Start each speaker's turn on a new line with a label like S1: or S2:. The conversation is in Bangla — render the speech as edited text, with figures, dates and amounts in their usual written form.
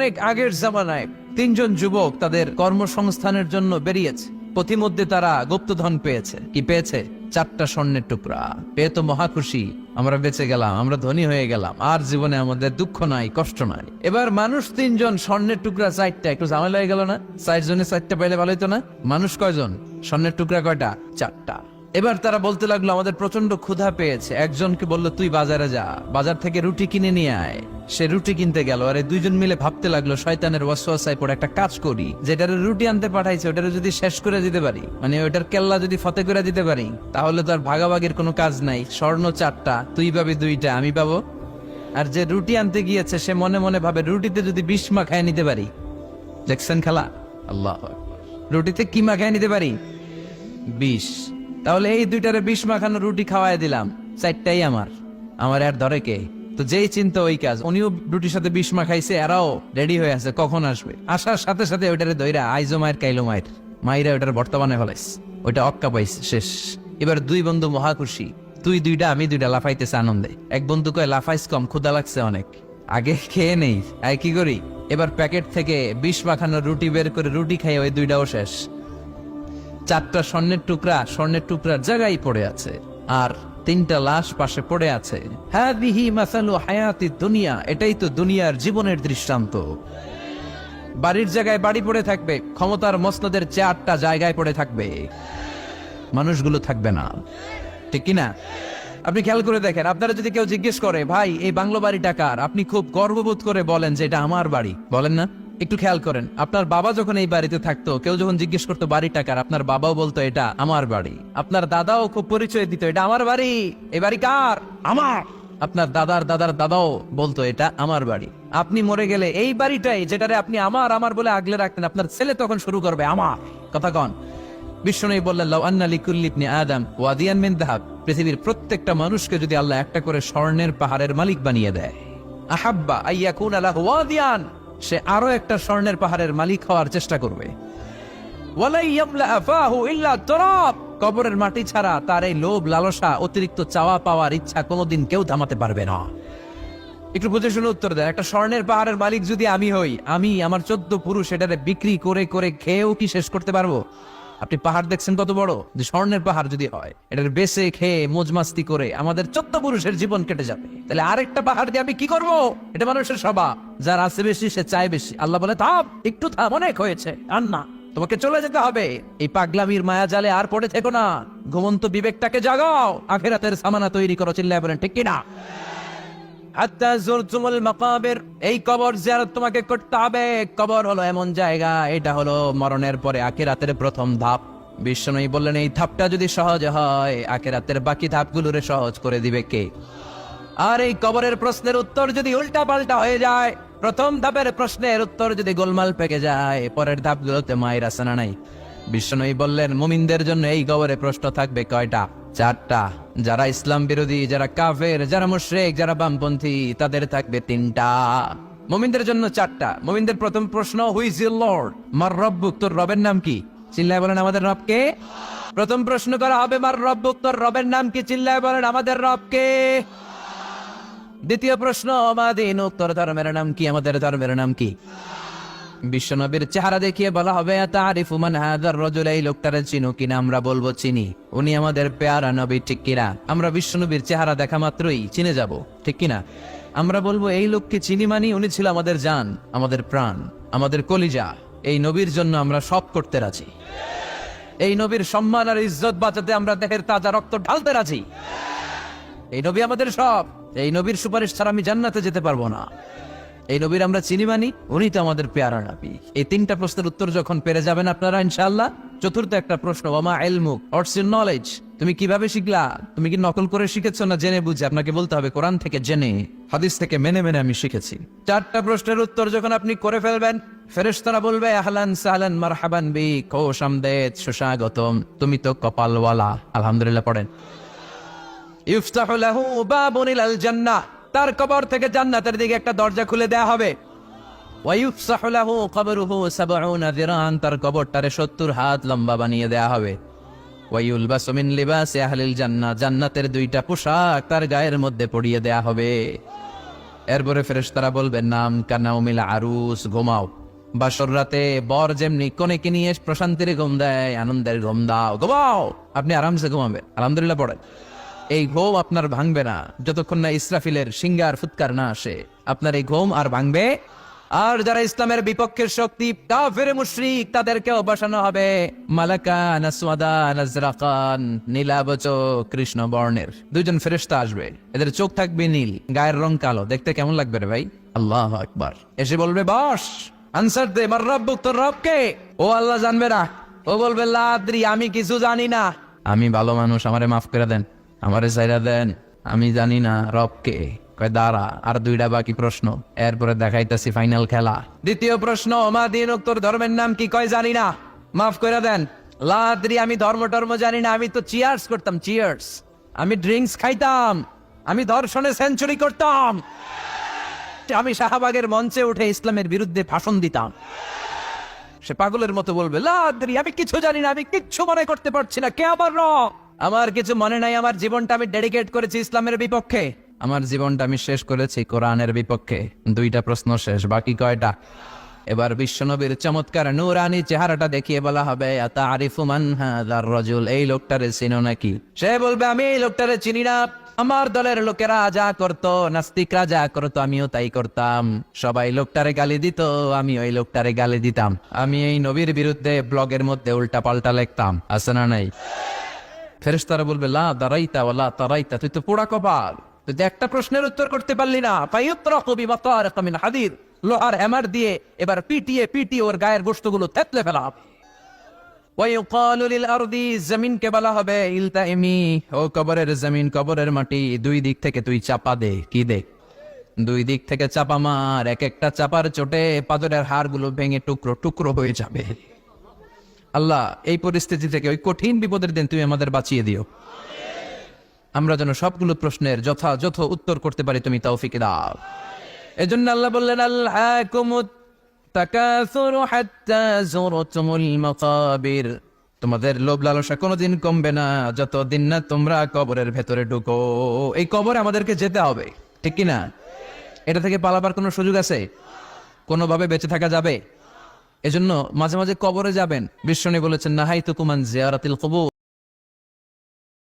S1: অনেক আগের জামানায় তিনজন যুবক তাদের কর্মসংস্থানের জন্য বেরিয়েছে। পথিমধ্যে তারা গুপ্তধন পেয়েছে। কি পেয়েছে? 4টা স্বর্ণের টুকরা পেয়ে তো মহা খুশি, আমরা বেঁচে গেলাম, আমরা ধনী হয়ে গেলাম, আর জীবনে আমাদের দুঃখ নাই, কষ্ট নাই। এবার মানুষ 3জন, স্বর্ণের টুকরা 4টা, একটু ঝামেলা হয়ে গেল না? 4 জনে 4টা পাইলে ভালো হতো না? মানুষ কয়জন? স্বর্ণের টুকরা কয়টা? 4টা। এবার তারা বলতে লাগলো আমাদের প্রচন্ড ক্ষুধা পেয়েছে। একজনকে বলল তুই বাজারে যা, বাজার থেকে রুটি কিনে নিয়ে আয়। সে রুটি কিনতে গেল। আরে দুইজন মিলে ভাবতে লাগলো শয়তানের ওয়াসওয়াসায় পড়ে একটা কাজ করি, যেটার রুটি আনতে পাঠাইছে ওটার যদি শেষ করে দিতে পারি, মানে ওটার কেল্লা যদি ফতে করে দিতে পারি, তাহলে তো আর ভাগাভাগির কোনো কাজ নাই। স্বর্ণ 4টা, তুই পাবি 2টা, আমি পাবো। আর যে রুটি আনতে গিয়েছে সে মনে মনে ভাবে রুটিতে যদি বিষ মাখায় নিতে পারি। দেখছেন খেলা? আল্লাহ, রুটিতে কি মাখায় নিতে পারি? বিষ। তাহলে এই 2টারে বিষ মাখানো রুটি খাওয়াই দিলাম, 4টাই আমার আর ধরে কে? তো যেই চিন্তা ওই কাজ। উনিও রুটির সাথে বিষ মাখাইছে, এরাও রেডি হয়ে আছে কখন আসবে। আসার সাথে সাথে ওইটারে দইরা আইজো মায়ের কাইলো মায়ের মাইরা ওইটার বর্তমানে ফলাইছে, ওইটা অক্কা পাইছে, শেষ। এবার দুই বন্ধু মহা খুশি, তুই 2টা আমি 2টা, লাফাইতেছে আনন্দে। এক বন্ধু কয় লাফাইস কম, ক্ষুধা লাগছে অনেক, আগে খেয়ে নেই। আয় কি করি, এবার প্যাকেট থেকে বিষ মাখানো রুটি বের করে রুটি খাই, ওই 2টাও শেষ। 4টা স্বর্ণের টুকরার জায়গায় পড়ে আছে, আর 3টা লাশ পাশে পড়ে আছে। হাদিহি মাসালু হায়াতি দুনিয়া, এটাই তো দুনিয়ার জীবনের দৃষ্টান্ত। বাড়ির জায়গায় বাড়ি পড়ে থাকবে, ক্ষমতার মসনদের 4টা জায়গায় পড়ে থাকবে, মানুষগুলো থাকবে না, ঠিক কিনা? আপনি খেয়াল করে দেখেন, আপনারা যদি কেউ জিজ্ঞেস করে ভাই এই বাংলো বাড়িটা কার, আপনি খুব গর্ববোধ করে বলেন যে এটা আমার বাড়ি, বলেন না? একটু খেয়াল করেন, আপনার বাবা যখন এই বাড়িতে থাকতো, কেউ যখন জিজ্ঞেস করতো বাড়িটা কার, আপনার বাবাও বলতো এটা আমার বাড়ি। আপনার দাদাও খুব পরিচয় দিত, এটা আমার বাড়ি, এই বাড়ি কার? আমার। আপনার দাদার দাদার দাদাও বলতো এটা আমার বাড়ি। আপনি মরে গেলে এই বাড়িটাই, যেটারে আপনি আমার বলে আগলে রাখতেন, আপনার ছেলে তখন শুরু করবে আমার কথা কন। বিশ্বনবী বললেন লাউ আন্না লিকুল্লি ইবনি আদম ওয়াদিয়ান মিন যাহাব, পৃথিবীর প্রত্যেকটা মানুষকে যদি আল্লাহ একটা করে স্বর্ণের পাহাড়ের মালিক বানিয়ে দেয়, আহাব্বা আইয়াকুনা লাহু ওয়াদিয়ান, সে আরো একটা স্বর্ণের পাহাড়ের মালিক হওয়ার চেষ্টা করবে। ওয়ালা ইয়ামলা আফাহু ইল্লা তুরাব, কবরের মাটি ছাড়া তার এই লোভ লালসা, অতিরিক্ত চাওয়া পাওয়ার ইচ্ছা কোনোদিন কেউ থামাতে পারবে না। একটু বুঝে শুনে উত্তর দেয়, একটা স্বর্ণের পাহাড়ের মালিক যদি আমি হই, আমি আমার 14 পুরুষ এটারে বিক্রি করে করে খেয়েও কি শেষ করতে পারবো? আপনি পাহাড় দেখছেন কত বড়, যে স্বর্ণের পাহাড় যদি হয়, এটার বেচে খেয়ে মজমাস্তি করে আমাদের 14 পুরুষের জীবন কেটে যাবে। তাহলে আরেকটা পাহাড় দিয়ে আমি কি করব? এটা মানুষের স্বভাব, যার আছে বেশি সে চায় বেশি। আল্লাহ বলে থাম, একটু থাম, অনেক হয়েছে, আর না, তোমাকে চলে যেতে হবে। এই পাগলামির মায়া জালে আর পড়ে থেকো না, ঘুমন্ত বিবেকটাকে জাগাও, আখিরাতের সামানা তৈরি করো। চিল্লায় বলেন ঠিক কিনা? হাত্তা যুরতুমুল মাকাবির, এই কবর জিয়ারত তোমাকে করতে হবে। কবর হলো এমন জায়গা, এটা হলো মরণের পরে আখিরাতের প্রথম ধাপ। বিশ্বনবী বললেন এই ধাপটা যদি সহজ হয়, আখিরাতের বাকি ধাপগুলোরে সহজ করে দিবে কে? আর এই কবরের প্রশ্নের উত্তর যদি উল্টা পাল্টা হয়ে যায়, প্রথম ধাপের প্রশ্নের উত্তর যদি গোলমাল পেকে যায়, পরের ধাপগুলোতে মায়ের আসানা নাই। বিশ্বনবী বললেন মুমিনদের জন্য এই কবরে প্রশ্ন থাকবে কয়টা? 4টা। যারা ইসলাম বিরোধী, যারা কাফের, যারা মুশরিক, যারা বামপন্থী, তাদের থাকবে 3টা। মুমিনদের জন্য 4টা। মুমিনদের প্রথম প্রশ্ন, হু ইজ ইউর লর্ড? মার রব্বুক, তোর রবের নাম কি? চিল্লায় বলেন আমাদের রব কে? প্রথম প্রশ্ন করা হবে মার রব্বুক, তোর রবের নাম কি? চিল্লায় বলেন আমাদের রব কে? দ্বিতীয় প্রশ্ন, মা দীনুক, তোর ধর্মের নাম কি? আমাদের ধর্মের নাম কি? বিশ্বনবীর চেহারা দেখিয়ে বলা হবে তারিফু মান হাযার রাজুল, এই লোকটারে চিনো কিনা? আমরা বলবো চিনি, উনি আমাদের পেয়ারা নবী, ঠিক কিনা? আমরা বিশ্বনবীর চেহারা দেখা মাত্রই চিনে যাব, ঠিক কিনা? আমরা বলবো এই লোককে চিনি, মানি উনি ছিল আমাদের জান, আমাদের প্রাণ, আমাদের কলিজা। এই নবীর জন্য আমরা সব করতে রাজি। এই নবীর সম্মান আর ইজ্জত বাঁচাতে আমরা দেহের তাজা রক্ত ঢালতে রাজি। এই নবী আমাদের সব। এই নবীর সুপারিশ ছাড়া আমি জান্নাতে যেতে পারবো না। এই নবীর আমরা চিনি, মানি উনি তো আমাদের পেয়ারা নবী। এই 3টা প্রশ্নের উত্তর যখন পেরে যাবেন আপনারা ইনশাআল্লাহ, চতুর্থ একটা প্রশ্ন, ওয়ামা ইলমুক, হোয়াটস ইউর নলেজ? তুমি কিভাবে শিখলা? তুমি কি নকল করে শিখেছো না জেনে বুঝে? আপনাকে বলতে হবে কোরআন থেকে জেনে, হাদিস থেকে মেনে মেনে আমি শিখেছি। 4টা প্রশ্নের উত্তর যখন আপনি করে ফেলবেন, ফেরেশতারা বলবে আহলান সাহলান মারহাবান বিক, খোশ আমদেদ, সুস্বাগতম, তুমি তো কপালওয়ালা। আলহামদুলিল্লাহ পড়েন। ইফতাহু লাহু বাবুন ইলাল জান্নাহ, তার কবর থেকে জান্নাতের দিকে একটা দরজা খুলে দেয়া হবে। ওয়া ইফসাহু লাহু কবরুহু 70 যিরান, তার কবরটারে 70 হাত লম্বা বানিয়ে দেয়া হবে। ওয়া ইউলবাসু মিন লিবাসি আহলিল জান্নাহ, জান্নাতের 2টা পোশাক তার গায়ের মধ্যে পরিয়ে দেয়া হবে। এরপরে ফেরেশতারা বলবেন নাম কানাউমিল আরুস, ঘুমাও। বাসর রাতে বর যেমনি কনেকে নিয়ে প্রশান্তির ঘুম দেয়, আনন্দের ঘুম দাও, ঘুমাও। আপনি আরামসে ঘুমাবেন, আলহামদুলিল্লাহ পড়েন। এই ঘুম আপনার ভাঙবে না যতক্ষণ না ইসরাফিলের সিঙ্গার ফুৎকার না আসে। আপনার এই ঘুম আর ভাঙবে। আর যারা ইসলামের বিপক্ষের শক্তি কাফের মুশরিক, তাদেরকেও বসানো হবে মালাকান আসওয়াদান আজরাকান, নীলাবচ কৃষ্ণ বর্ণের দুইজন ফেরেশতা আসবে। এদের চোখ থাকবে নীল, গায়ের রং কালো। দেখতে কেমন লাগবে রে ভাই? আল্লাহু আকবার। এসে বলবে বস, আনসার দে, মার রব্বুক, তোর রব কে? ও আল্লাহ জানবে না। ও বলবে লা আদ্রি, আমি কিছু জানি না। আমি ভালো মানুষ, আমারে মাফ করে দেন, আমারে ছাইরা দেন, আমি জানি না রব কে। কয় দাঁড়া, আর দুইটা বাকি প্রশ্ন, এরপরে দেখাইতেছি ফাইনাল খেলা। দ্বিতীয় প্রশ্ন, মা দিন, তোর ধর্মের নাম কি? কয় জানি না, মাফ করে দেন। লা আদ্রি, আমি ধর্ম টর্ম জানি না, আমি তো চিয়ার্স করতাম, চিয়ার্স। আমি ড্রিঙ্কস খাইতাম, আমি ধর্ষণে সেঞ্চুরি করতাম, আমি শাহবাগের মঞ্চে উঠে ইসলামের বিরুদ্ধে ভাষণ দিতাম। সে পাগলের মতো বলবে লা আদ্রি, আমি কিছু জানি না, আমি কিচ্ছু মনে করতে পারছি না, কে আমার রব? আমার কিছু মনে নাই, আমার জীবনটা আমি ডেডিকেট করেছি ইসলামের বিপক্ষে, আমার জীবনটা আমি শেষ করেছি কোরআনের বিপক্ষে। দুইটা প্রশ্ন শেষ, বাকি কয়টা? এবার বিশ্বনবীর চমৎকার নূরানি চেহারাটা দেখিয়ে বলা হবে আতারিফু মান হাযার রাজুল, এই লোকটারে চিনো নাকি? সে বলবে আমি এই লোকটারে চিনি না, আমার দলের লোকেরা যা করতো, নাস্তিকরা যা করতো, আমিও তাই করতাম। সবাই লোকটারে গালি দিত, আমি ওই লোকটারে গালি দিতাম। আমি এই নবীর বিরুদ্ধে ব্লগের মধ্যে উল্টা পাল্টা লিখতাম, আছে না নাই? ফেরেশতারা বলবে লা দারাইতা ওয়ালা তারাইতা, তুই তো পোড়া কপাল, তুই তো একটা প্রশ্নের উত্তর করতে পারলি না। ফায়ুতরাকু বিমাতারিক মিন হাদিদ, লোহার হ্যামার দিয়ে এবার পিটিয়ে পিটিয়ে ওর গায়ের গোশতগুলো থেতলে ফেলা হবে। ওয়ায়ুকালু লিল আরদি, জমিনকে বলা হবে ইলতাইমি, ও কবরের জমিন, কবরের মাটি, দুই দিক থেকে তুই চাপা দে। কি দে? দুই দিক থেকে চাপা মার, এক একটা চাপার চোটে পাথরের হাড়গুলো ভেঙে টুকরো টুকরো হয়ে যাবে। আল্লাহ, এই পরিস্থিতি থেকে, ওই কঠিন বিপদের দিন তুমি আমাদের বাঁচিয়ে দিও। আমরা যেন সবগুলো প্রশ্নের যথাযথ উত্তর করতে পারি, তুমি তৌফিক দাও। এজন্য আল্লাহ বললেন আলহাকুমুত তাকাসুরু হাত্তা যুরতুমুল মাকাবির, তোমাদের লোভ লালসা কোনোদিন কমবে না যতদিন না তোমরা কবরের ভেতরে ঢুকো। এই কবরে আমাদেরকে যেতে হবে, ঠিক কি না? এটা থেকে পালাবার কোনো সুযোগ আছে? কোনোভাবে বেঁচে থাকা যাবে? এজন্য মাঝে মাঝে কবরে যাবেন। বিশ্বনবী বলেছেন নাহাইতুকুম আন জিয়ারাতিল কুবুর,